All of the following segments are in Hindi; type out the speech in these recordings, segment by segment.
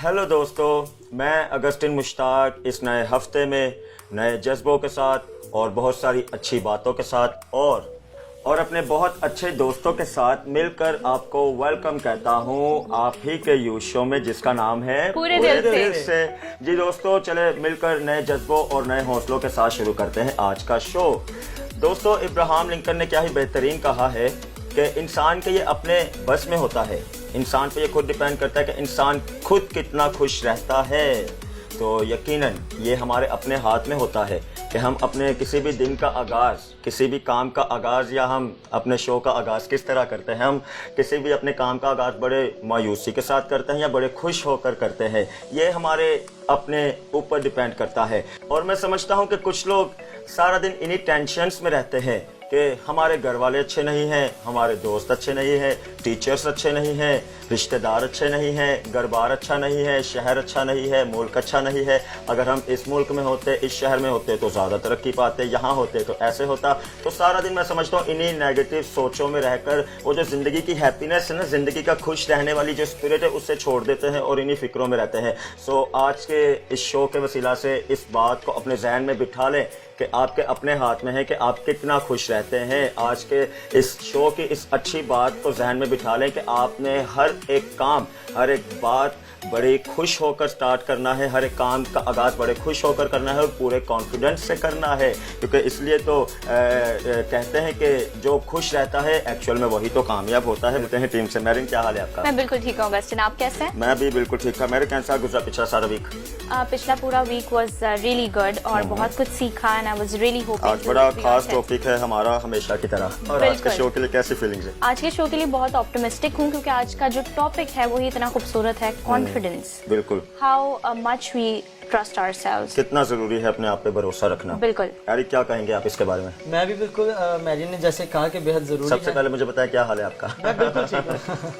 हेलो दोस्तों, मैं अगस्टिन मुश्ताक इस नए हफ्ते में नए जज्बों के साथ और बहुत सारी अच्छी बातों के साथ और अपने बहुत अच्छे दोस्तों के साथ मिलकर आपको वेलकम कहता हूँ आप ही के यू शो में, जिसका नाम है पूरे दिल से। जी दोस्तों, चले मिलकर नए जज्बों और नए हौसलों के साथ शुरू करते हैं आज का शो। दोस्तों, इब्राहिम लिंकन ने क्या ही बेहतरीन कहा है कि इंसान के ये अपने बस में होता है, इंसान पे ये खुद डिपेंड करता है कि इंसान खुद कितना खुश रहता है। तो यकीनन ये हमारे अपने हाथ में होता है कि हम अपने किसी भी दिन का आगाज़, किसी भी काम का आगाज़ या हम अपने शो का आगाज़ किस तरह करते हैं। हम किसी भी अपने काम का आगाज़ बड़े मायूसी के साथ करते हैं या बड़े खुश होकर करते हैं, ये हमारे अपने ऊपर डिपेंड करता है। और मैं समझता हूँ कि कुछ लोग सारा दिन इन्हीं टेंशन्स में रहते हैं कि हमारे घर वाले अच्छे नहीं हैं, हमारे दोस्त अच्छे नहीं हैं, टीचर्स अच्छे नहीं हैं, रिश्तेदार अच्छे नहीं हैं, घर बार अच्छा नहीं है, शहर अच्छा नहीं है, मुल्क अच्छा नहीं है। अगर हम इस मुल्क में होते, इस शहर में होते तो ज़्यादा तरक्की पाते, यहाँ होते तो ऐसे होता। तो सारा दिन मैं समझता हूँ इन्हीं नेगेटिव सोचों में रहकर वो जो ज़िंदगी की हैप्पीनेस है ना, ज़िंदगी का खुश रहने वाली जो स्पिरिट है, उससे छोड़ देते हैं और इन्हीं फिक्रों में रहते हैं। सो आज के इस शो के वसीला से इस बात को अपने जहन में बिठा लें कि आपके अपने हाथ में है कि आप कितना खुश रहते हैं। आज के इस शो की इस अच्छी बात को जहन में बिठा लें कि आपने हर एक काम, हर एक बात बड़े खुश होकर स्टार्ट करना है, हर एक काम का आगाज़ बड़े खुश होकर करना है और पूरे कॉन्फिडेंस से करना है। क्योंकि इसलिए तो कहते हैं कि जो खुश रहता है एक्चुअल में वही तो कामयाब होता है। मिलते हैं टीम से। मैरिन, क्या हाल है आपका? मैं बिल्कुल ठीक हूँ अगस्टिन, आप कैसे हैं? मैं भी बिल्कुल ठीक था। मेरे कैसा गुजरा पिछला सारा वीक? पिछला पूरा वीक वाज रियली गुड और बहुत कुछ सीखा and I was really hoping. आज बड़ा खास टॉपिक है हमारा, हमेशा की तरह। और आज के शो के लिए कैसी फीलिंग्स है? आज के शो के लिए बहुत ऑप्टिमिस्टिक हूँ क्योंकि आज का जो टॉपिक है वही इतना खूबसूरत है, कॉन्फिडेंस। बिल्कुल। How much we trust ourselves. कितना जरूरी है अपने आप पे भरोसा रखना। बिल्कुल। एरिक, क्या कहेंगे आप इसके बारे में? मैं भी बिल्कुल, मैरिन ने जैसे कहा कि बेहद जरूरी सबसे है। पहले मुझे बताया क्या हाल है आपका? मैं बिल्कुल ठीक हूँ।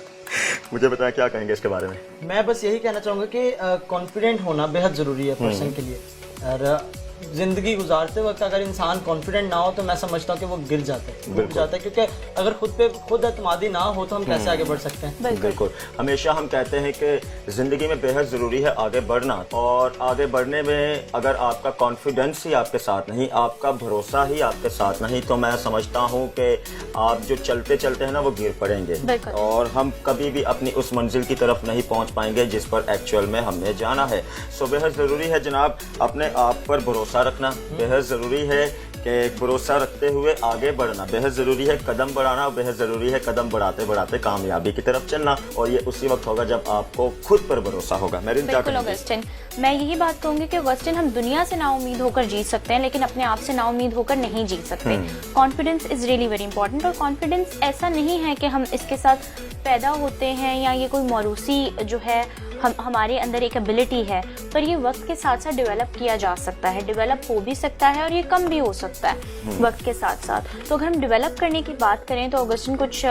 मुझे बताया क्या कहेंगे इसके बारे में? मैं बस यही कहना चाहूँगा कि कॉन्फिडेंट होना बेहद ज़रूरी है पर्सन के लिए। और ज़िंदगी गुजारते वक्त अगर इंसान कॉन्फिडेंट ना हो तो मैं समझता हूँ कि वो गिर जाता है, रुक जाता है। क्योंकि अगर खुद पे खुद एतमादी ना हो तो हम कैसे आगे बढ़ सकते हैं? बिल्कुल। हमेशा हम कहते हैं कि ज़िंदगी में बेहद ज़रूरी है आगे बढ़ना, और आगे बढ़ने में अगर आपका कॉन्फिडेंस ही आपके साथ नहीं, आपका भरोसा ही आपके साथ नहीं, तो मैं समझता हूँ कि आप जो चलते चलते हैं ना वो गिर पड़ेंगे और हम कभी भी अपनी उस मंजिल की तरफ नहीं पहुँच पाएंगे जिस पर एक्चुअल में हमने जाना है। सो बेहद ज़रूरी है जनाब अपने आप पर भरोसा रखना, बेहद ज़रूरी है कि भरोसा रखते हुए आगे बढ़ना, बेहद ज़रूरी है कदम बढ़ाना, बेहद ज़रूरी है कदम बढ़ाते बढ़ाते कामयाबी की तरफ चलना। और ये उसी वक्त होगा जब आपको खुद पर भरोसा होगा। मेरिन, क्या बिल्कुल अगस्टिन, मैं यही बात कहूंगी कि अगस्टिन, हम दुनिया से नाउम्मीद होकर जीत सकते हैं लेकिन अपने आप से नाउम्मीद होकर नहीं जीत सकते। Confidence is really very important. और कॉन्फिडेंस ऐसा नहीं है कि हम इसके साथ पैदा होते हैं या ये कोई मौरूसी जो है हमारे अंदर एक एबिलिटी है, पर ये वक्त के साथ साथ डेवलप किया जा सकता है, डेवलप हो भी सकता है और ये कम भी हो सकता है वक्त के साथ साथ। तो अगर हम डेवलप करने की बात करें तो अगस्टिन कुछ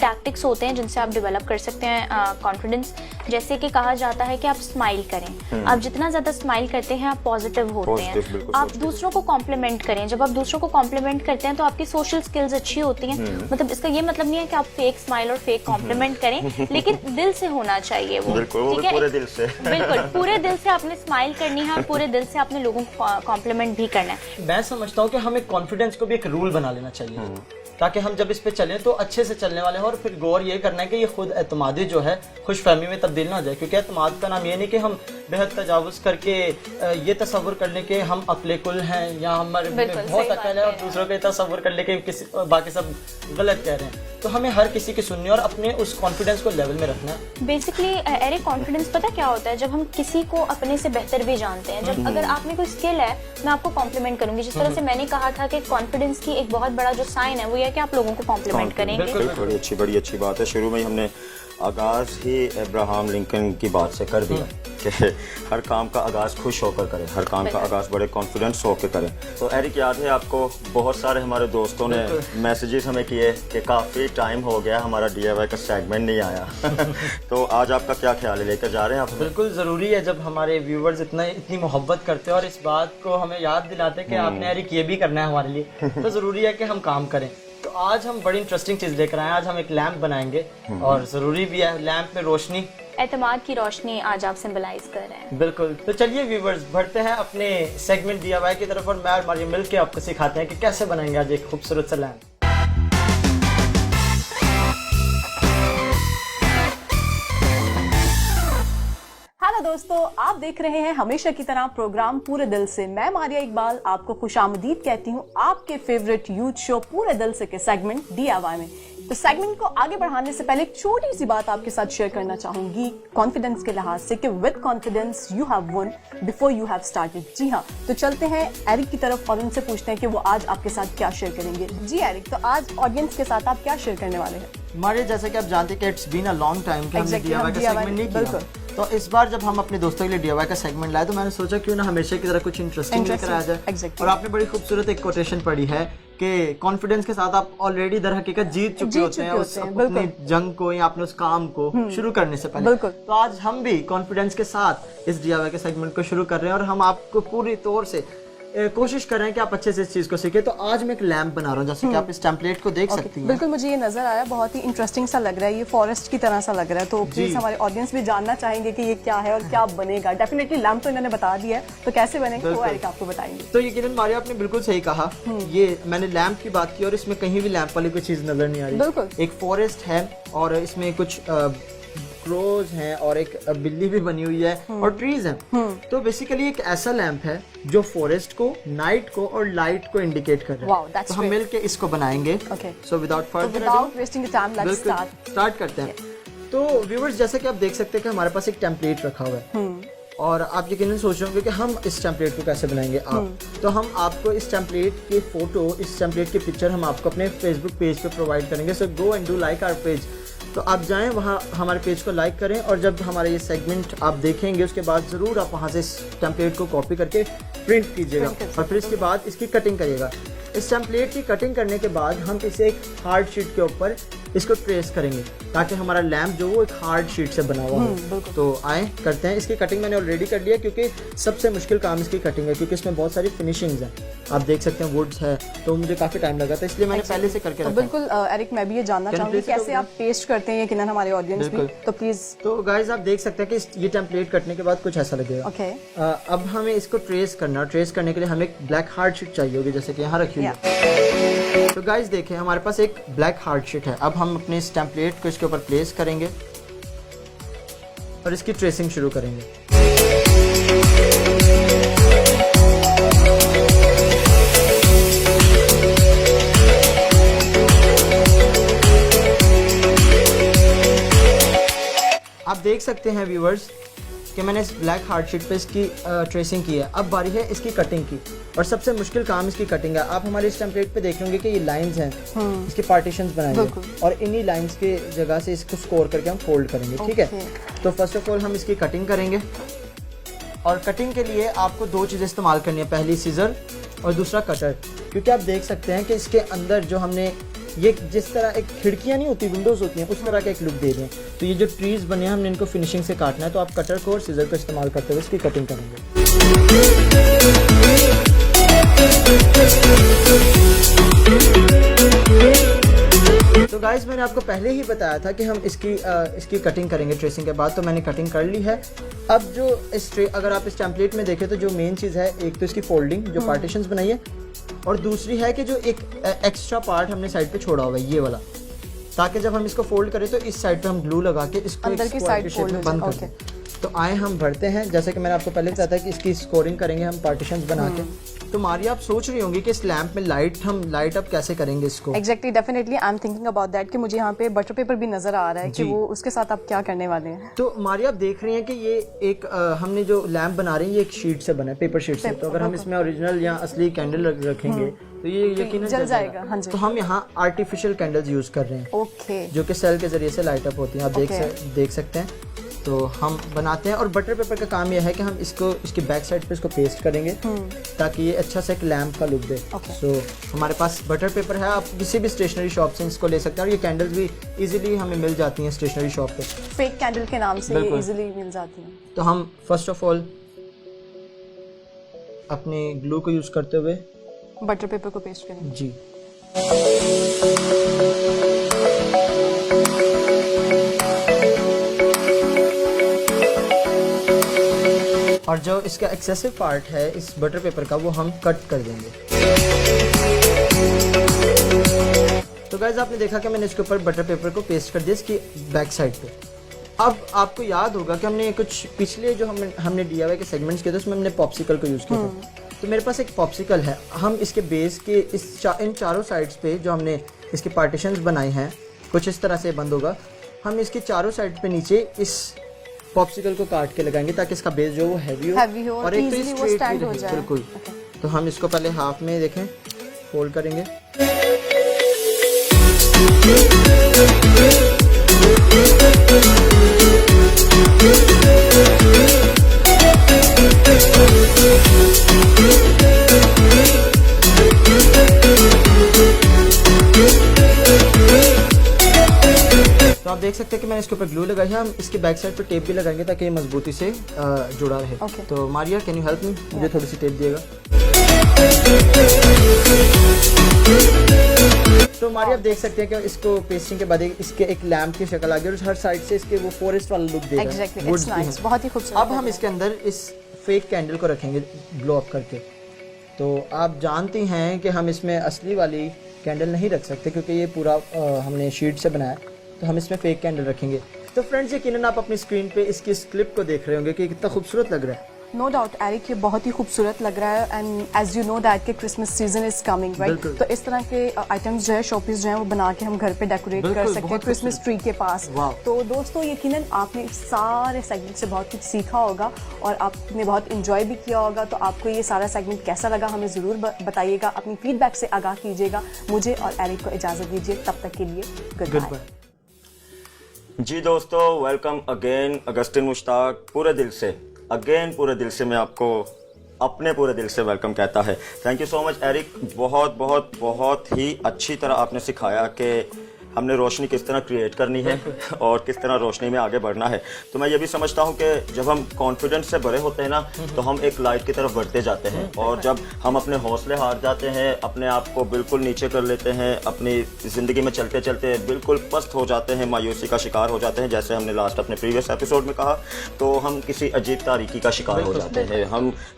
टैक्टिक्स होते हैं जिनसे आप डेवलप कर सकते हैं कॉन्फिडेंस। जैसे कि कहा जाता है कि आप स्माइल करें। आप जितना ज़्यादा स्माइल करते हैं आप पॉजिटिव होते हैं। आप दूसरों को कॉम्प्लीमेंट करें। जब आप दूसरों को कॉम्प्लीमेंट करते हैं तो आपकी सोशल स्किल्स अच्छी होती हैं। मतलब इसका ये मतलब नहीं है कि आप फेक स्माइल और फेक कॉम्प्लीमेंट करें, लेकिन दिल से होना चाहिए वो, ठीक है? पूरे दिल से। बिल्कुल, पूरे दिल से आपने स्माइल करनी है और पूरे दिल से आपने लोगों को कॉम्प्लीमेंट भी करना है। मैं समझता हूँ कि हमें कॉन्फिडेंस को भी एक रूल बना लेना चाहिए ताकि हम जब इस पे चलें तो अच्छे से चलने वाले हैं। और फिर गौर ये करना है कि ये खुद एतमादी जो है खुशफहमी में तब्दील ना हो जाए। क्योंकि एतमाद का नाम ये नहीं कि हम बेहद तजावुज़ करके ये तस्वुर कर लें कि हम अक्ले कुल हैं या हमारे बहुत अकल है और दूसरों के तस्वुर कर ले कि किसी बाकी सब गलत कह रहे हैं। तो हमें हर किसी की सुननी और अपने उस कॉन्फिडेंस को लेवल में रखना है। बेसिकली एरिक, कॉन्फिडेंस पता क्या होता है? जब हम किसी को अपने से बेहतर भी जानते हैं। जब अगर आप में कोई स्किल है, मैं आपको कॉम्प्लीमेंट करूंगी। जिस तरह से मैंने कहा था कि कॉन्फिडेंस की एक बहुत बड़ा जो साइन है वो ये है कि आप लोगों को कॉम्प्लीमेंट करेंगे। बड़ी अच्छी बात है। शुरू में ही हमने आगाज़ ही इब्राहिम लिंकन की बात से कर दिया कि हर काम का आगाज़ खुश होकर करें, हर काम का आगाज़ बड़े कॉन्फिडेंस होकर करें। तो एरिक, याद है आपको बहुत सारे हमारे दोस्तों ने मैसेजेस हमें किए कि काफ़ी टाइम हो गया हमारा DIY का सेगमेंट नहीं आया। तो आज आपका क्या ख्याल है, लेकर जा रहे हैं आप? बिल्कुल ज़रूरी है जब हमारे व्यूवर्स इतनी मोहब्बत करते हैं और इस बात को हमें याद दिलाते हैं कि आपने एरिक ये भी करना है हमारे लिए, तो ज़रूरी है कि हम काम करें। तो आज हम बड़ी इंटरेस्टिंग चीज लेकर आए हैं। आज हम एक लैंप बनाएंगे और जरूरी भी है लैंप में रोशनी, एतमाद की रोशनी आज आप सिंबलाइज कर रहे हैं। बिल्कुल। तो चलिए व्यूवर्स बढ़ते हैं अपने सेगमेंट DIY की तरफ और मैं और मारियम मिल के आपको सिखाते हैं कि कैसे बनाएंगे आज एक खूबसूरत सा लैंप। हेलो दोस्तों, आप देख रहे हैं हमेशा की तरह प्रोग्राम पूरे दिल से। मैं मारिया इकबाल आपको खुशामदीद कहती हूँ आपके फेवरेट यूथ शो पूरे दिल से के सेगमेंट DIY में। तो सेगमेंट को आगे बढ़ाने से पहले एक छोटी सी बात आपके साथ शेयर करना चाहूंगी कॉन्फिडेंस के लिहाज से कि with confidence you have one before you have started. जी हाँ, तो चलते हैं एरिक की तरफ और उनसे पूछते हैं कि वो आज आपके साथ क्या शेयर करेंगे। जी एरिक, तो आज ऑडियंस के साथ आप क्या शेयर करने वाले हैं? मारिया, जैसा कि आप जानते हैं कि it's been a long time कि हमने Exactly, DIY का सेगमेंट नहीं किया। तो इस बार जब हम अपने दोस्तों के लिए DIY का सेगमेंट लाए तो मैंने सोचा क्यों ना हमेशा की तरह कुछ इंटरेस्टिंग लेकर आ जाए। Exactly. और आपने बड़ी खूबसूरत एक कोटेशन पढ़ी है कि कॉन्फिडेंस के साथ आप ऑलरेडी दर हकीकत जीत चुके होते हैं उस अपनी जंग को या अपने उस काम को शुरू करने से पहले। तो आज हम भी कॉन्फिडेंस के साथ इस DIY के सेगमेंट को शुरू कर रहे हैं और हम आपको पूरी तौर से कोशिश कर रहे हैं कि आप अच्छे से इस चीज को सीखें। तो आज मैं एक लैंप बना रहा हूँ, जैसे कि आप इस टेम्पलेट को देख सकती हैं। बिल्कुल, मुझे ये नजर आया, बहुत ही इंटरेस्टिंग सा लग रहा है, ये फॉरेस्ट की तरह सा लग रहा है। तो प्लीज हमारे ऑडियंस भी जानना चाहेंगे कि ये क्या है और क्या बनेगा। डेफिनेटली लैंप तो इन्होंने बता दिया है, तो कैसे बनेगा वो एरिक आपको बताएंगे। तो यकीनन मारिया आपने बिल्कुल सही कहा। ये मैंने लैंप की बात की और इसमें कहीं भी लैंप वाली कोई चीज नजर नहीं आ रही। बिल्कुल। एक फॉरेस्ट है और इसमें कुछ क्रोज हैं और एक बिल्ली भी बनी हुई है और ट्रीज हैं। तो बेसिकली एक ऐसा लैंप है जो फॉरेस्ट को, नाइट को और लाइट को इंडिकेट कर रहा है। तो हम मिलके इसको बनाएंगे। So without further wasting time let's start करते हैं। तो व्यूअर्स, जैसे कि आप देख सकते हैं कि हमारे पास एक टेम्पलेट रखा हुआ है और आप यकीनन सोच रहे होंगे कि हम इस टेम्पलेट को कैसे बनाएंगे। आप तो हम आपको इस टेम्पलेट के फोटो, इस टेम्पलेट के पिक्चर हम आपको अपने फेसबुक पेज पे प्रोवाइड करेंगे। So go and do like our page. तो आप जाएं वहाँ, हमारे पेज को लाइक करें और जब हमारा ये सेगमेंट आप देखेंगे उसके बाद ज़रूर आप वहाँ से इस टेम्पलेट को कॉपी करके प्रिंट कीजिएगा और फिर इसके बाद इसकी कटिंग करिएगा। इस टेम्पलेट की कटिंग करने के बाद हम इसे एक हार्ड शीट के ऊपर इसको ट्रेस करेंगे ताकि हमारा लैंप जो वो एक हार्ड शीट से बना हुआ हो। तो आए करते हैं। इसकी कटिंग मैंने ऑलरेडी कर लिया क्योंकि सबसे मुश्किल काम इसकी कटिंग है, क्योंकि इसमें बहुत सारी फिनिशिंग्स हैं। आप देख सकते हैं वुड्स है, तो मुझे काफी टाइम लगा था, इसलिए मैंने पहले से करके रखा। बिल्कुल एरिक, मैं भी ये जानना चाहूंगी कैसे आप पेस्ट करते हैं, यकीनन हमारे ऑडियंस भी। तो प्लीज। तो गाइस आप देख सकते हैं कि ये टेम्पलेट कटने के बाद कुछ ऐसा लगेगा। अब हमें इसको ट्रेस करना, ट्रेस करने के लिए हमें एक ब्लैक हार्ड शीट चाहिए होगी, जैसे कि यहाँ रखी हुई है। तो गाइस देखें, हमारे पास एक ब्लैक हार्ड शीट है। अब हम अपने इस टेम्पलेट को इसके ऊपर प्लेस करेंगे और इसकी ट्रेसिंग शुरू करेंगे। आप देख सकते हैं व्यूअर्स कि मैंने इस ब्लैक हार्ड शीट पे इसकी ट्रेसिंग की है। अब बारी है इसकी कटिंग की और सबसे मुश्किल काम इसकी कटिंग है। आप हमारे इस टेम्पलेट पे देख लेंगे कि ये लाइंस हैं, इसके पार्टीशंस बनाएंगे और इन्हीं लाइंस के जगह से इसको स्कोर करके हम फोल्ड करेंगे। ठीक है, तो फर्स्ट ऑफ ऑल हम इसकी कटिंग करेंगे और कटिंग के लिए आपको दो चीज़ें इस्तेमाल करनी है, पहली सीजर और दूसरा कटर। क्योंकि आप देख सकते हैं कि इसके अंदर जो हमने ये जिस तरह एक खिड़कियां नहीं होती, विंडोज होती हैं, उस तरह का एक लुक दे रहे हैं। तो ये जो ट्रीज बने हैं हमने इनको फिनिशिंग से काटना है, तो आप कटर को और सीजर को इस्तेमाल करते हुए इसकी कटिंग करेंगे। तो गाइस मैंने आपको पहले ही बताया था कि हम इसकी कटिंग करेंगे ट्रेसिंग के बाद, तो मैंने कटिंग कर ली है। अब जो अगर आप इस टेम्पलेट में देखें तो जो मेन चीज़ है, एक तो इसकी फोल्डिंग जो पार्टीशंस बनाई है और दूसरी है कि जो एक एक्स्ट्रा पार्ट हमने साइड पे छोड़ा हुआ है ये वाला, ताकि जब हम इसको फोल्ड करें तो इस साइड पे हम ग्लू लगा के इसको अंदर की साइड शेप में बंद कर दें। तो आए हम भरते हैं, जैसे कि मैंने आपको पहले बताया था कि इसकी स्कोरिंग करेंगे हम पार्टीशंस बना के। तो मारिया आप सोच रही होंगी कि इस लैंप में हम लाइट अप कैसे करेंगे इसको। Exactly, definitely I am thinking about that कि मुझे यहाँ पे बटर पेपर भी नजर आ रहा है कि वो उसके साथ आप क्या करने वाले हैं। तो मारिया आप देख रही हैं कि ये एक हमने जो लैंप बना रहे हैं ये एक शीट से बना है, पेपर शीट से। तो अगर हम इसमें ओरिजिनल या असली कैंडल रखेंगे तो ये यकीनन जल जाएगा। हाँ जी। तो हम यहाँ आर्टिफिशियल कैंडल्स यूज कर रहे हैं, ओके, जो कि सेल के जरिए से लाइट अप होती हैं। आप देख सकते हैं। तो हम बनाते हैं और बटर पेपर का काम यह है कि हम इसकी बैक साइड पे इसको पेस्ट करेंगे ताकि ये अच्छा सा एक लैंप का लुक दे। सो हमारे पास बटर पेपर है, आप किसी भी स्टेशनरी शॉप से इसको ले सकते हैं और ये कैंडल्स भी इजीली हमें मिल जाती हैं स्टेशनरी शॉप पे, फेक कैंडल के नाम से ये इजीली मिल जाती हैं। तो हम फर्स्ट ऑफ ऑल अपने ग्लू को यूज करते हुए बटर पेपर को पेस्ट करेंगे। जी, और जो इसका एक्सेसिव पार्ट है इस बटर पेपर का वो हम कट कर देंगे। तो गाइस आपने देखा कि मैंने इसके ऊपर बटर पेपर को पेस्ट कर दिया इसकी बैक साइड पे। अब आपको याद होगा कि हमने कुछ पिछले जो हमने DIY के सेगमेंट्स किए थे उसमें हमने पॉप्सिकल को यूज़ किया था। तो मेरे पास एक पॉप्सिकल है, हम इसके बेस के इन चारों साइड्स पे जो हमने इसके पार्टीशंस बनाए हैं कुछ इस तरह से बंद होगा। हम इसके चारों साइड पे नीचे इस पॉप्सिकल को काट के लगाएंगे ताकि इसका बेस जो वो हैवी हो और एक तो स्ट्रेट हो जाए बिल्कुल। तो हम इसको पहले हाफ में देखें फोल्ड करेंगे। तो आप देख सकते हैं कि मैंने इसके ऊपर ग्लू लगाई है। हम इसके बैक साइड पर टेप भी लगाएंगे ताकि ये मजबूती से जुड़ा रहे। तो Maria can you help me, मुझे थोड़ी सी टेप दिएगा। तो मारिया आप देख सकते हैं कि इसको पेस्टिंग के बाद इसके एक लैंप की शक्ल आ गई और हर साइड से इसके वो फॉरेस्ट वाला लुक देगा। Exactly, nice, बहुत ही खूबसूरत। अब हम इसके अंदर इस फेक कैंडल को रखेंगे ग्लो अप करके। तो आप जानते हैं कि हम इसमें असली वाली कैंडल नहीं रख सकते क्योंकि ये पूरा हमने शीट से बनाया, तो हम इसमें फेक कैंडल रखेंगे। तो फ्रेंड्स यकीनन आप अपनी स्क्रीन पे इसकी इस क्लिप को देख रहे होंगे कि कितना खूबसूरत लग रहा है। नो डाउट एरिक, ये बहुत ही खूबसूरत लग रहा है and as you know that के Christmas season is coming right. तो इस तरह के आइटम्स जो है शोपीस जो है वो बना के हम घर पे डेकोरेट कर सकते हैं क्रिसमस ट्री के पास। तो दोस्तों यकीनन आपने सारे सेगमेंट से बहुत कुछ सीखा होगा और आपने बहुत इंजॉय भी किया होगा। तो आपको ये सारा सेगमेंट कैसा लगा हमें ज़रूर बताइएगा, अपनी फीडबैक से आगाह कीजिएगा। मुझे और एरिक को इजाज़त दीजिए, तब तक के लिए गुड बाय। जी दोस्तों, वेलकम अगेन अगस्टिन मुश्ताक पूरे दिल से। अगेन पूरे दिल से मैं आपको अपने पूरे दिल से वेलकम कहता है। Thank you so much Eric, बहुत बहुत बहुत ही अच्छी तरह आपने सिखाया कि हमने रोशनी किस तरह क्रिएट करनी है और किस तरह रोशनी में आगे बढ़ना है। तो मैं ये भी समझता हूँ कि जब हम कॉन्फिडेंस से भरे होते हैं ना तो हम एक लाइट की तरफ बढ़ते जाते हैं, और जब हम अपने हौसले हार जाते हैं, अपने आप को बिल्कुल नीचे कर लेते हैं, अपनी ज़िंदगी में चलते चलते बिल्कुल पस्त हो जाते हैं, मायूसी का शिकार हो जाते हैं, जैसे हमने लास्ट अपने प्रीवियस एपिसोड में कहा, तो हम किसी अजीब तारीकी का शिकार हो जाते हैं।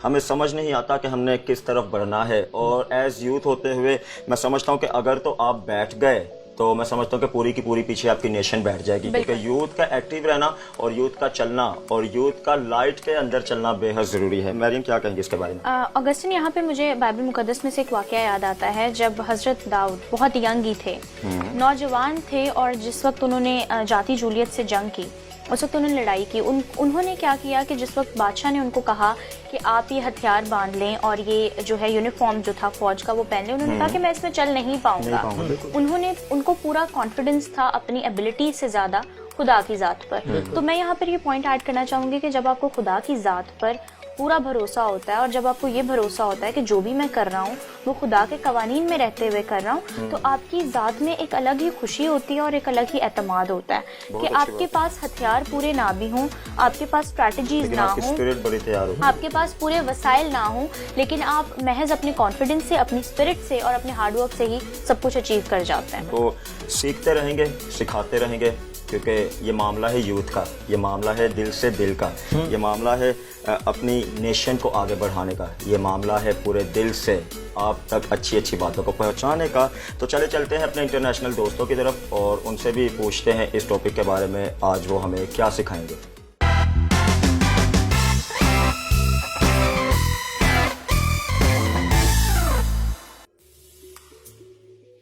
हमें समझ नहीं आता कि हमने किस तरफ बढ़ना है। और एज यूथ होते हुए मैं समझता हूँ कि अगर तो आप बैठ गए तो मैं समझता हूँ कि पूरी की पूरी पीछे आपकी नेशन बैठ जाएगी, क्योंकि यूथ का एक्टिव रहना और यूथ का चलना और यूथ का लाइट के अंदर चलना बेहद जरूरी है। मरियम क्या कहेंगे इसके बारे में? अगस्टिन, यहाँ पे मुझे बाइबल मुकद्दस में से एक वाकया याद आता है जब हजरत दाऊद बहुत यंग ही थे, नौजवान थे, और जिस वक्त उन्होंने जाती जूलियत से जंग की, उस वक्त उन्होंने लड़ाई की। उन्होंने क्या किया कि जिस वक्त बादशाह ने उनको कहा कि आप ये हथियार बांध लें और ये जो है यूनिफॉर्म जो था फौज का वो पहन लें, उन्होंने कहा कि मैं इसमें चल नहीं पाऊंगा। उनको पूरा कॉन्फिडेंस था अपनी एबिलिटी से ज्यादा खुदा की जात पर। तो मैं यहाँ पर ये पॉइंट ऐड करना चाहूंगी कि जब आपको खुदा की जात पर पूरा भरोसा होता है और जब आपको ये भरोसा होता है कि जो भी मैं कर रहा हूँ वो खुदा के कवानीन में रहते हुए कर रहा हूँ, तो आपकी जात में एक अलग ही खुशी होती है और एक अलग ही एतमाद होता है कि आपके पास हथियार पूरे ना भी हों, आपके पास स्ट्रैटेजीज ना हो, आपके पास पूरे वसाइल ना हो, लेकिन आप महज अपने कॉन्फिडेंस से, अपनी स्पिरिट से और अपने हार्डवर्क से ही सब कुछ अचीव कर जाते हैं। तो सीखते रहेंगे, सिखाते रहेंगे, क्योंकि ये मामला है यूथ का, ये मामला है दिल से दिल का, ये मामला है अपनी नेशन को आगे बढ़ाने का, ये मामला है पूरे दिल से आप तक अच्छी अच्छी बातों को पहुंचाने का। तो चले चलते हैं अपने इंटरनेशनल दोस्तों की तरफ और उनसे भी पूछते हैं इस टॉपिक के बारे में, आज वो हमें क्या सिखाएंगे।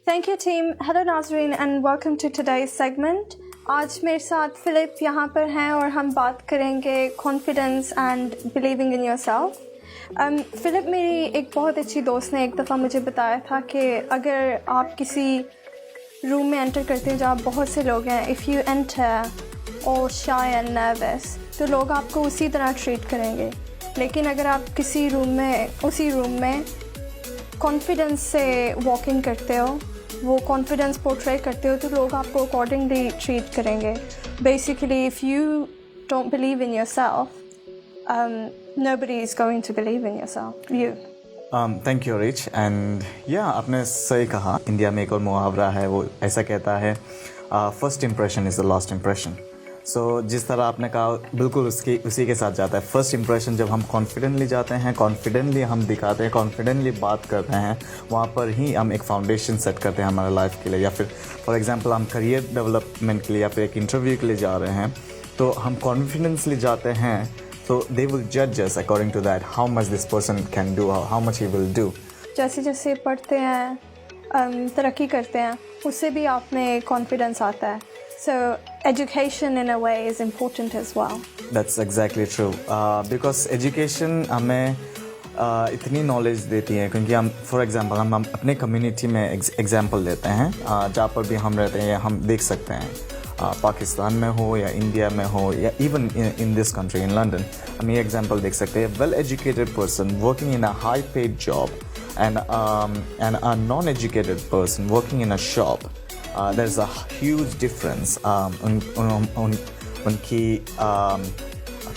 Thank you team. Hello Nazreen and welcome to today's segment. आज मेरे साथ फिलिप यहाँ पर हैं और हम बात करेंगे confidence and believing in yourself. Philip मेरी एक बहुत अच्छी दोस्त ने एक दफ़ा मुझे बताया था कि अगर आप किसी रूम में एंटर करते हैं जहाँ बहुत से लोग हैं, इफ़ यू एंटर और शाय एंड नर्वस, तो लोग आपको उसी तरह ट्रीट करेंगे। लेकिन अगर आप किसी उसी रूम में कॉन्फिडेंस से वॉक इन करते हो, वो कॉन्फिडेंस पोर्ट्रे करते हो, तो लोग आपको अकॉर्डिंगली ट्रीट करेंगे। Basically if you don't believe in yourself, nobody is going to believe in yourself, you. Thank you rich and या आपने सही कहा। इंडिया में एक और मुहावरा है, वो ऐसा कहता है first impression is the last impression. So जिस तरह आपने कहा बिल्कुल उसी के साथ जाता है। फर्स्ट इम्प्रेशन जब हम कॉन्फिडेंटली जाते हैं, कॉन्फिडेंटली हम दिखाते हैं, कॉन्फिडेंटली बात करते हैं, वहाँ पर ही हम एक फाउंडेशन सेट करते हैं हमारे लाइफ के लिए। या फिर फॉर एग्जांपल हम करियर डेवलपमेंट के लिए या फिर एक इंटरव्यू के लिए जा रहे हैं, तो हम कॉन्फिडेंसली जाते हैं, तो दे विल जज us according to that how much this person can do, how much he will do. जैसे जैसे पढ़ते हैं, तरक्की करते हैं, उससे भी आप में कॉन्फिडेंस आता है। So education in a way is important as well. That's exactly true. Because education हमें इतनी नॉलेज देती है, क्योंकि हम फॉर एग्जांपल हम अपने कम्युनिटी में एग्जांपल लेते हैं, जहाँ पर भी हम रहते हैं हम देख सकते हैं, पाकिस्तान में हो या इंडिया में हो या even in this country in London, हम ये एग्जांपल देख सकते हैं। Well educated person working in a high paid job and a non-educated person working in a shop, there's a huge difference. उनकी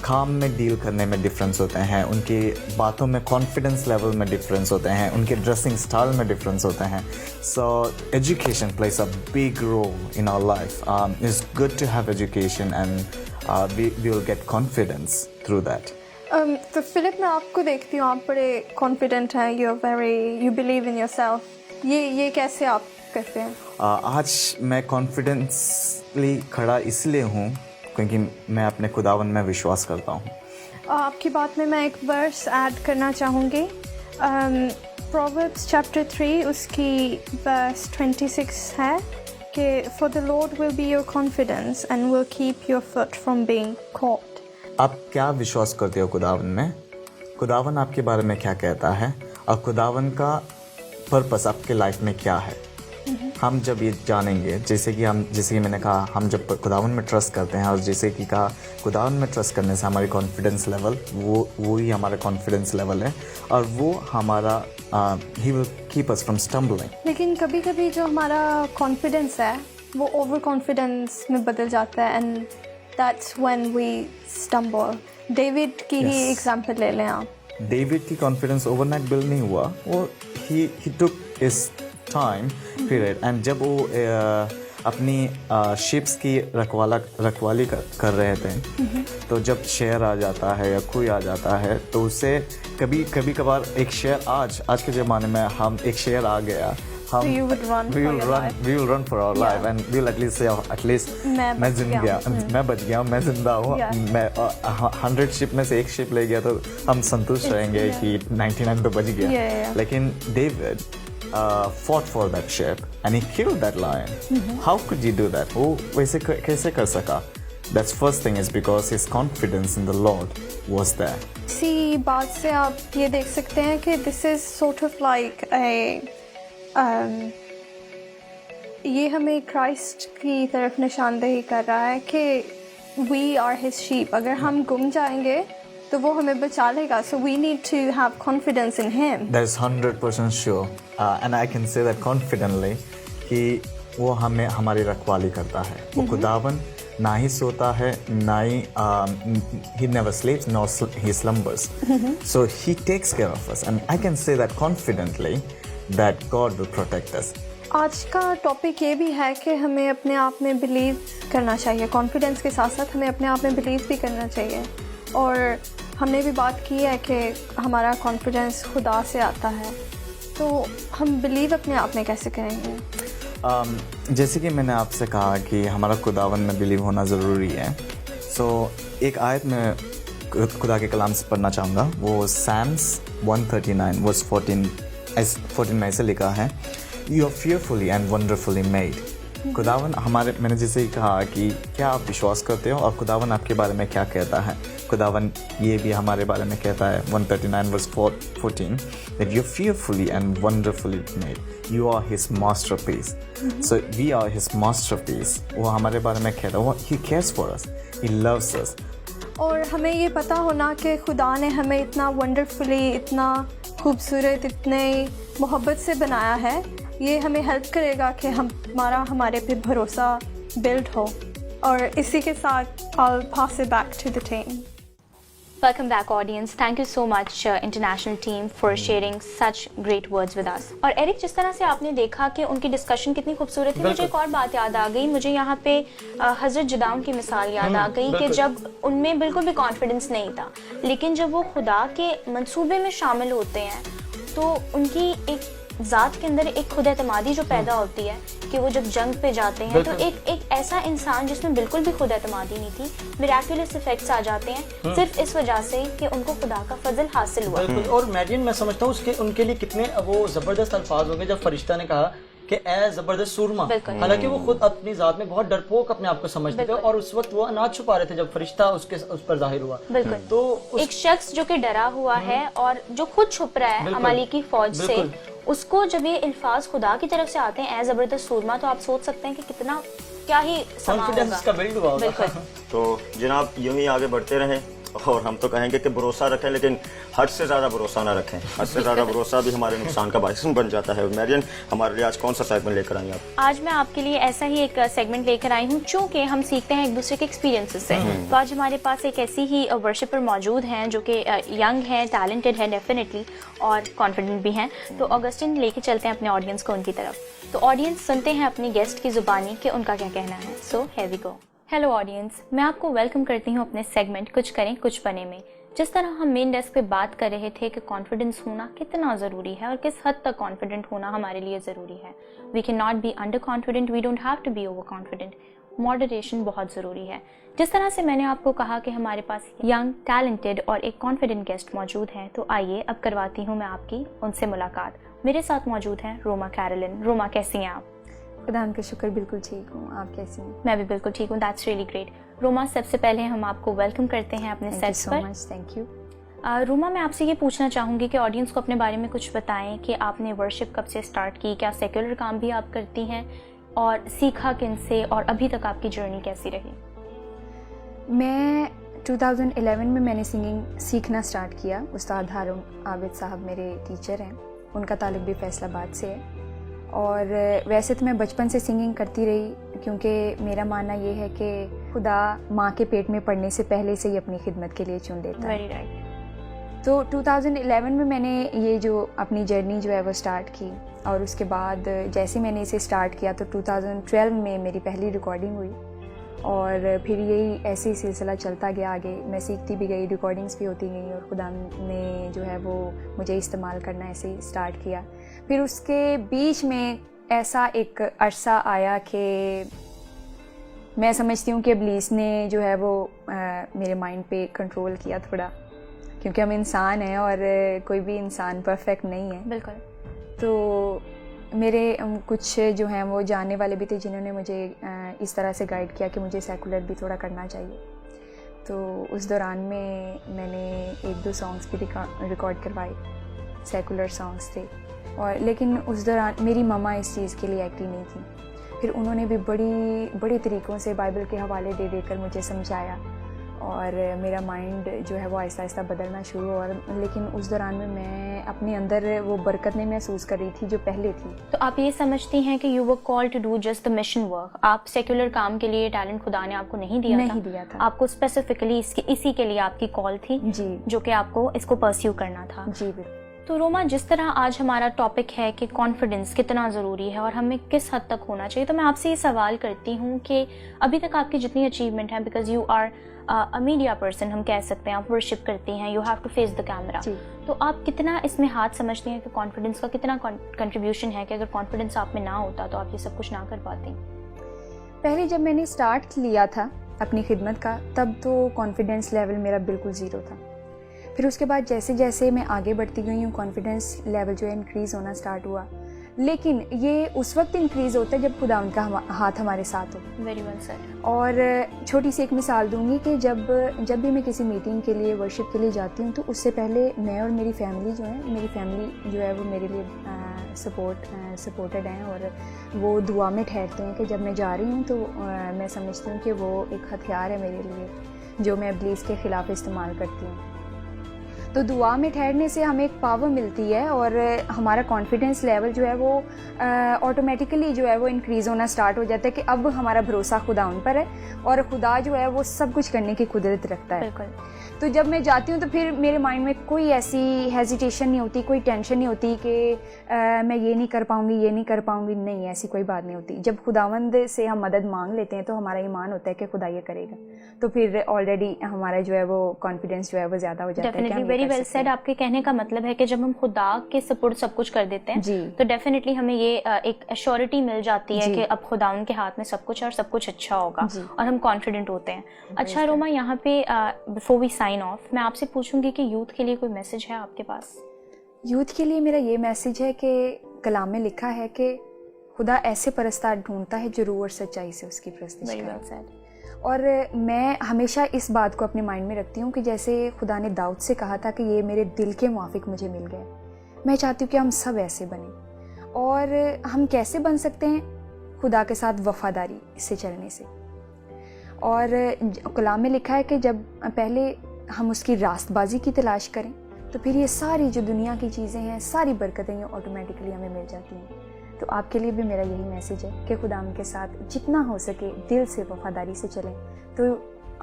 काम में डील करने में डिफरेंस होते हैं, उनकी बातों में कॉन्फिडेंस लेवल में डिफरेंस होते हैं, उनके ड्रेसिंग स्टाइल में डिफरेंस होते हैं। So education plays a big role in our life. It's good to have education and we will get confidence through that. तो फिलिप, मैं आपको देखती हूँ, आप बड़े कॉन्फिडेंट हैं, यू बिलीव इन योरसेल्फ। ये कैसे आप करते हैं? आज मैं कॉन्फिडेंसली खड़ा इसलिए हूँ क्योंकि मैं अपने खुदावन में विश्वास करता हूँ। आपकी बात में मैं एक वर्स ऐड करना चाहूँगी। प्रोवर्ब्स चैप्टर 3 उसकी वर्स 26 है कि for the Lord will be your confidence and will keep your foot from being caught. आप क्या विश्वास करते हो खुदावन में? खुदावन आपके बारे में क्या कहता है और खुदावन का पर्पस आपके लाइफ में क्या है? हम जब ये जानेंगे, जैसे कि मैंने कहा, हम जब खुदावन में ट्रस्ट करते हैं, और जैसे कि कहा खुदावन में ट्रस्ट करने से हमारी कॉन्फिडेंस लेवल वो ही हमारा कॉन्फिडेंस लेवल है, और वो हमारा he will keep us from stumbling. लेकिन कभी कभी जो हमारा कॉन्फिडेंस है वो ओवर कॉन्फिडेंस में बदल जाता है, and that's when we stumble. David की ही एग्जांपल ले लें आप। डेविड की कॉन्फिडेंस ओवरनाइट बिल्ड नहीं हुआ, वो ही took his time period, and जब वो अपनी शिप्स की रखवाली कर रहे थे, तो जब शेर आ जाता है या कोई आ जाता है, तो उससे कभी कभार एक शेर, आज के ज़माने में हम एक शेर आ गया, हम So you would run we for will your run life. we will run for our life, and we'll at least say at least मैं जिंदा, मैं बच गया, मैं जिंदा हूँ, मैं 100 शिप में से एक शिप ले गया, तो हम संतुष्ट रहेंगे कि 99 तो बच गया। लेकिन David fought for that ship and he killed that lion. How could he do that? वो वैसे कैसे कर सका? That's first thing is because his confidence in the Lord was there. इसी बात से आप ये देख सकते हैं कि this is sort of like ये हमें क्राइस्ट की तरफ निशानदेही कर रहा है कि we are his sheep. अगर हम गुम जाएंगे तो वो हमें बचा लेगा. So we need to have confidence in him. That is 100% sure, and I can say that confidently कि वो हमें हमारी रखवाली करता है. वो खुदावन ना ही सोता है, ना ही he never sleeps nor he slumbers. So he takes care of us, and I can say that confidently that God will protect us. आज का टॉपिक ये भी है कि हमें अपने आप में बिलीव करना चाहिए. कॉन्फिडेंस के साथ साथ हमें अपने आप में बिलीव भी करना चाहिए. और हमने भी बात की है कि हमारा कॉन्फिडेंस खुदा से आता है, तो हम बिलीव अपने आप में कैसे करेंगे? जैसे कि मैंने आपसे कहा कि हमारा खुदावन में बिलीव होना ज़रूरी है. एक आयत में खुदा के कलाम से पढ़ना चाहूँगा. वो Psalms 139 वर्स 14 में ऐसे लिखा है, You are fearfully and wonderfully made. खुदावन मैंने जैसे ही कहा कि क्या आप विश्वास करते हो और खुदावन आपके बारे में क्या कहता है. खुदावन ये भी हमारे बारे में कहता है 139 verse 14 that you're fearfully and wonderfully made. You are his masterpiece. So we are his masterpiece. वो हमारे बारे में कहता है. He cares for us. He loves us. और हमें ये पता होना कि खुदा ने हमें इतना वंडरफुली, इतना खूबसूरत, इतने मोहब्बत से बनाया है, ये हमें हेल्प करेगा कि हमारे पे भरोसा बिल्ड हो. और इसी के साथ I'll pass it back to the team. Welcome back, audience. Thank you so much, international team, for sharing such great words with us. और एरिक, जिस तरह से आपने देखा कि उनकी डिस्कशन कितनी खूबसूरत थी, मुझे एक और बात याद आ गई। मुझे यहाँ पे हजरत जदाउन की मिसाल याद आ गई कि जब उनमें बिल्कुल भी कॉन्फिडेंस नहीं था, लेकिन जब वो खुदा के मंसूबे में शामिल होते हैं तो उनकी एक ज़ात के अंदर एक खुद एतमादी जो पैदा होती है कि वो जब जंग पे जाते हैं तो एक ऐसा इंसान जिसमें बिल्कुल भी खुद एतमादी नहीं थी, मिराकुलस इफेक्ट्स आ जाते हैं सिर्फ इस वजह से कि उनको खुदा का फजल हासिल हुआ। और मैरियन, मैं समझता हूँ उनके लिए कितने वो जबरदस्त अल्फाज होंगे जब फरिश्ता ने कहा कि ए जबरदस्त सूरमा। हालांकि वो खुद अपनी जात में बहुत डरपोक अपने आप को समझते थे और उस वक्त वो अनाज छुपा रहे थे जब फरिश्ता उस पर जाहिर हुआ। तो एक शख्स जो कि डरा हुआ है और जो खुद छुप रहा है अमालिकी फौज से, उसको जब ये अल्फाज खुदा की तरफ से आते हैं ए जबरदस्त सूरमा, तो आप सोच सकते हैं कि कितना क्या ही कॉन्फिडेंस का बिल्ड हुआ होगा। तो जनाब यूं ही आगे बढ़ते रहें और हम तो कहेंगे कि भरोसा रखें, लेकिन हद से ज़्यादा भरोसा ना रखें। हद से ज़्यादा भरोसा भी हमारे नुकसान का बायस बन जाता है। मैरियन, हमारे लिए आज कौन सा सेगमेंट लेकर आई आप? आज मैं आपके लिए ऐसा ही एक सेगमेंट लेकर आई हूँ, चूँकि हम सीखते हैं एक दूसरे के एक्सपीरियंसेस से। तो आज हमारे पास एक ऐसी ही वर्शिपर मौजूद हैं जो कि यंग है, टैलेंटेड है डेफिनेटली, और कॉन्फिडेंट भी हैं। तो ऑगस्टिन लेके चलते हैं अपने ऑडियंस को उनकी तरफ। तो ऑडियंस सुनते हैं अपनी गेस्ट की ज़ुबानी कि उनका क्या कहना है। So here we go. Hello audience, मैं आपको वेलकम करती हूँ अपने सेगमेंट कुछ करें कुछ बने में। जिस तरह हम मेन डेस्क पे बात कर रहे थे कि कॉन्फिडेंस होना कितना ज़रूरी है और किस हद तक कॉन्फिडेंट होना हमारे लिए ज़रूरी है। We can not be under confident, we don't have to be over confident. Moderation बहुत ज़रूरी है। जिस तरह से मैंने आपको कहा कि हमारे पास यंग, टैलेंटेड और एक कॉन्फिडेंट गेस्ट मौजूद हैं, तो आइए अब करवाती हूँ मैं आपकी उनसे मुलाकात। मेरे साथ मौजूद हैं रोमा कैरोलिन। रोमा, कैसी हैं आप? खुदा का शुक्र, बिल्कुल ठीक हूँ। आप कैसी हैं? मैं भी बिल्कुल ठीक हूँ। That's really great. रोमा, सबसे पहले हम आपको वेलकम करते हैं अपने सेट पर। Thank you. रोमा, मैं आपसे ये पूछना चाहूँगी कि ऑडियंस को अपने बारे में कुछ बताएं कि आपने वर्शिप कब से स्टार्ट की, क्या सेक्युलर काम भी आप करती हैं, और सीखा किन से, और अभी तक आपकी जर्नी कैसी रही? मैं 2011 में मैंने सिंगिंग सीखना स्टार्ट किया। उस्ताद हारून आबिद साहब मेरे टीचर हैं, उनका ताल्लुक भी फैसलाबाद से है। और वैसे तो मैं बचपन से सिंगिंग करती रही, क्योंकि मेरा मानना ये है कि खुदा माँ के पेट में पड़ने से पहले से ही अपनी खिदमत के लिए चुन लेता है। Very right. तो 2011 में मैंने ये जो अपनी जर्नी जो है वो स्टार्ट की, और उसके बाद जैसे मैंने इसे स्टार्ट किया तो 2012 में मेरी पहली रिकॉर्डिंग हुई, और फिर यही ऐसे ही सिलसिला चलता गया आगे। मैं सीखती भी गई, रिकॉर्डिंग्स भी होती गई, और खुदा ने जो है वो मुझे इस्तेमाल करना ऐसे ही स्टार्ट किया। फिर उसके बीच में ऐसा एक अरसा आया कि मैं समझती हूँ कि इब्लीस ने जो है वो मेरे माइंड पे कंट्रोल किया थोड़ा, क्योंकि हम इंसान हैं और कोई भी इंसान परफेक्ट नहीं है। बिल्कुल। तो मेरे कुछ जो हैं वो जानने वाले भी थे जिन्होंने मुझे इस तरह से गाइड किया कि मुझे सेकुलर भी थोड़ा करना चाहिए। तो उस दौरान में मैंने 1-2 सॉन्ग्स भी रिकॉर्ड करवाए, सेकुलर सॉन्ग्स थे। और लेकिन उस दौरान मेरी मम्मा इस चीज़ के लिए एक्टिव नहीं थी। फिर उन्होंने भी बड़ी तरीक़ों से बाइबल के हवाले दे देकर मुझे समझाया, और मेरा माइंड जो है वो आहिस्ता आहिस्ता बदलना शुरू हुआ। लेकिन उस दौरान में मैं अपने अंदर वो बरकत नहीं महसूस कर रही थी जो पहले थी। तो आप ये समझती हैं कि you were called to do just the mission work? आप सेक्युलर काम के लिए टैलेंट खुदा ने आपको नहीं दिया था? आपको स्पेसिफिकली इसी के लिए आपकी कॉल थी जी, जो कि आपको इसको परस्यू करना था। जी बिल्कुल। तो रोमा, जिस तरह आज हमारा टॉपिक है कि कॉन्फिडेंस कितना ज़रूरी है और हमें किस हद तक होना चाहिए, तो मैं आपसे ये सवाल करती हूँ कि अभी तक आपकी जितनी अचीवमेंट है, because you are a media person, हम कह सकते हैं, आप वर्शिप करती हैं, you have to face the camera, तो आप कितना इसमें हाथ समझती हैं कि कॉन्फिडेंस का कितना कंट्रीब्यूशन है कि अगर कॉन्फिडेंस आप में ना होता तो आप ये सब कुछ ना कर पाती? पहले जब मैंने स्टार्ट लिया था अपनी खिदमत का, तब तो कॉन्फिडेंस लेवल मेरा बिल्कुल ज़ीरो था। फिर उसके बाद जैसे जैसे मैं आगे बढ़ती गई हूँ, कॉन्फिडेंस लेवल जो है इंक्रीज़ होना स्टार्ट हुआ। लेकिन ये उस वक्त इंक्रीज़ होता है जब खुदा उनका हाथ हमारे साथ हो। Very well sir. और छोटी सी एक मिसाल दूंगी कि जब भी मैं किसी मीटिंग के लिए, वर्शिप के लिए जाती हूँ, तो उससे पहले मैं और मेरी फैमिली जो है वो मेरे लिए सपोर्टेड हैं, और वो दुआ में ठहरते हैं कि जब मैं जा रही हूँ तो मैं समझती हूँ कि वो एक हथियार है मेरे लिए जो मैं इब्लीस के ख़िलाफ़ इस्तेमाल करती हूँ। तो दुआ में ठहरने से हमें एक पावर मिलती है और हमारा कॉन्फिडेंस लेवल जो है वो ऑटोमेटिकली जो है वो इंक्रीज़ होना स्टार्ट हो जाता है कि अब हमारा भरोसा खुदा उन पर है और खुदा जो है वो सब कुछ करने की कुदरत रखता है। बिल्कुल। तो जब मैं जाती हूँ तो फिर मेरे माइंड में कोई ऐसी हेजिटेशन नहीं होती, कोई टेंशन नहीं होती कि मैं ये नहीं कर पाऊँगी, ये नहीं कर पाऊँगी। नहीं, ऐसी कोई बात नहीं होती। जब खुदावंद से हम मदद मांग लेते हैं तो हमारा ईमान होता है कि खुदा ये करेगा, तो फिर ऑलरेडी हमारा जो है वो कॉन्फिडेंस जो है वो ज़्यादा हो जाता है। Definitely very well said. आपके कहने का मतलब है कि जब हम खुदा के सपोर्ट सब कुछ कर देते हैं जी। तो डेफिनेटली हमें ये एक एश्योरिटी मिल जाती है कि अब खुदा उनके हाथ में सब कुछ है और सब कुछ अच्छा होगा और हम कॉन्फिडेंट होते हैं। अच्छा रोमा, यहाँ पे बिफोर वी साइन ऑफ मैं आपसे पूछूंगी कि यूथ के लिए कोई मैसेज है आपके पास? यूथ के लिए मेरा ये मैसेज है कि कलाम में लिखा है कि खुदा ऐसे परस्तार ढूंढता है जो रूह और सच्चाई से उसकी परस्तिश वेरी वेल करे। सेड। और मैं हमेशा इस बात को अपने माइंड में रखती हूँ कि जैसे खुदा ने दाऊद से कहा था कि ये मेरे दिल के मुआफिक मुझे मिल गया, मैं चाहती हूँ कि हम सब ऐसे बने। और हम कैसे बन सकते हैं? खुदा के साथ वफादारी से चलने से। और कलाम में लिखा है कि जब पहले हम उसकी रास्तबाजी की तलाश करें तो फिर ये सारी जो दुनिया की चीज़ें हैं, सारी बरकतें ये ऑटोमेटिकली हमें मिल जाती हैं। तो आपके लिए भी मेरा यही मैसेज है कि खुदा के साथ जितना हो सके दिल से वफादारी से चलें, तो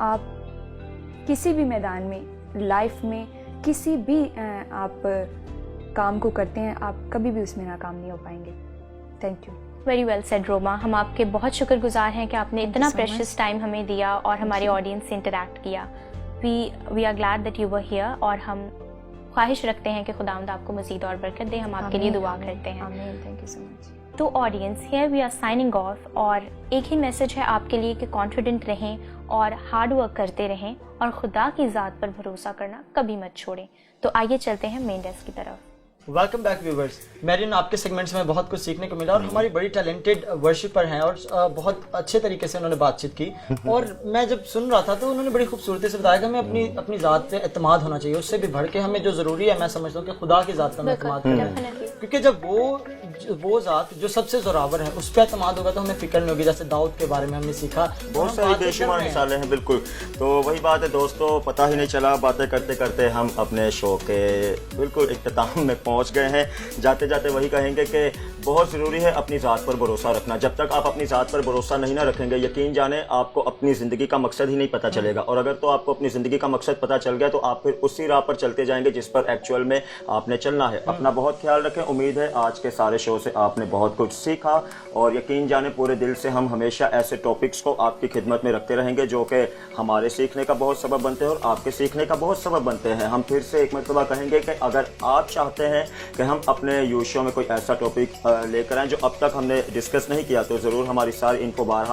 आप किसी भी मैदान में, लाइफ में, किसी भी आप काम को करते हैं, आप कभी भी उसमें नाकाम नहीं हो पाएंगे। Thank you. Very well said Roma. हम आपके बहुत शुक्रगुजार हैं कि आपने इतना प्रेशियस टाइम हमें दिया और हमारे ऑडियंस से इंटरैक्ट किया। We are glad that you were here और हम ख्वाहिश रखते हैं कि खुदावंद आपको मज़ीद और बरकत दे। हम आपके लिए दुआ करते हैं। Thank you so much. तो audience, here we are signing off और एक ही मैसेज है आपके लिए कि कॉन्फिडेंट रहें और हार्ड वर्क करते रहें और खुदा की ज़ात पर भरोसा करना कभी मत छोड़ें। तो आइए चलते हैं मेन डेस्क की तरफ। Welcome back viewers. मैरिन, आपके सेगमेंट्स में बहुत कुछ सीखने को मिला और हमारी बड़ी टैलेंटेड वर्शिपर हैं और बहुत अच्छे तरीके से उन्होंने बातचीत की। और मैं जब सुन रहा था तो उन्होंने बड़ी खूबसूरती से बताया कि हमें अपनी ज़ात पे एतमाद होना चाहिए। उससे भी बढ़ के हमें जो ज़रूरी है, मैं समझता हूँ कि खुदा की ज़ात पर एतमाद करना है, क्योंकि जब वो ज़ात जो सबसे ज़ोरावर है उस पर एतमाद होगा तो हमें फिक्र नहीं होगी। जैसे दाऊद के बारे में हमने सीखा, बहुत सारी बेशुमार मिसालें हैं। बिल्कुल, तो वही बात है दोस्तों, पता ही नहीं चला, बातें करते करते हम अपने शो के बिल्कुल इख्तिताम में पहुंच गए हैं। जाते जाते वही कहेंगे कि बहुत ज़रूरी है अपनी ज़ात पर भरोसा रखना। जब तक आप अपनी ज़ात पर भरोसा नहीं ना रखेंगे, यकीन जाने आपको अपनी ज़िंदगी का मकसद ही नहीं पता चलेगा। और अगर तो आपको अपनी ज़िंदगी का मकसद पता चल गया तो आप फिर उसी राह पर चलते जाएंगे जिस पर एक्चुअल में आपने चलना है। अपना बहुत ख्याल रखें। उम्मीद है आज के सारे शो से आपने बहुत कुछ सीखा और यकीन जाने पूरे दिल से हम हमेशा ऐसे टॉपिक्स को आपकी खिदमत में रखते रहेंगे जो कि हमारे सीखने का बहुत सबब बनते हैं और आपके सीखने का बहुत सबब बनते हैं। हम फिर से एक मरतबा कहेंगे कि अगर आप चाहते हैं कि हम अपने यूथ शो में कोई ऐसा टॉपिक लेकर आएँ जो अब तक हमने डिस्कस नहीं किया, तो ज़रूर हमारी सारी इन्फो बार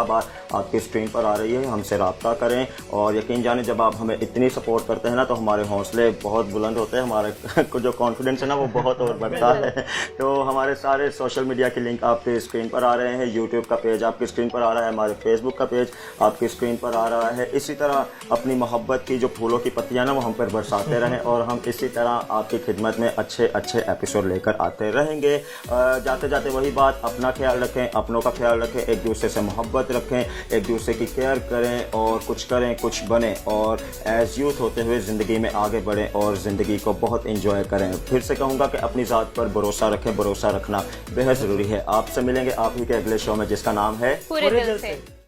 आपकी स्क्रीन पर आ रही है, हमसे रब्ता करें। और यकीन जाने जब आप हमें इतनी सपोर्ट करते हैं ना तो हमारे हौसले बहुत बुलंद होते हैं, हमारे को जो कॉन्फिडेंस है ना वो बहुत और बढ़ता है। तो हमारे सारे सोशल मीडिया की लिंक आपकी स्क्रीन पर आ रहे हैं। यूट्यूब का पेज आपकी स्क्रीन पर आ रहा है, हमारे फेसबुक का पेज आपकी स्क्रीन पर आ रहा है। इसी तरह अपनी मोहब्बत की जो फूलों की पत्तियां ना वो हम पर बरसाते रहें और हम इसी तरह आपकी खिदमत में अच्छे अच्छे एपिसोड लेकर आते रहेंगे। जाते जाते वही बात, अपना ख्याल रखें, अपनों का ख्याल रखें, एक दूसरे से मोहब्बत रखें, एक दूसरे की केयर करें और कुछ बने और एज यूथ होते हुए ज़िंदगी में आगे बढ़ें और ज़िंदगी को बहुत इंजॉय करें। फिर से कहूँगा कि अपनी ज़ात पर भरोसा रखें, भरोसा रखना बेहद ज़रूरी है। आपसे मिलेंगे आप ही के अगले शो में जिसका नाम है पूरे दिल से।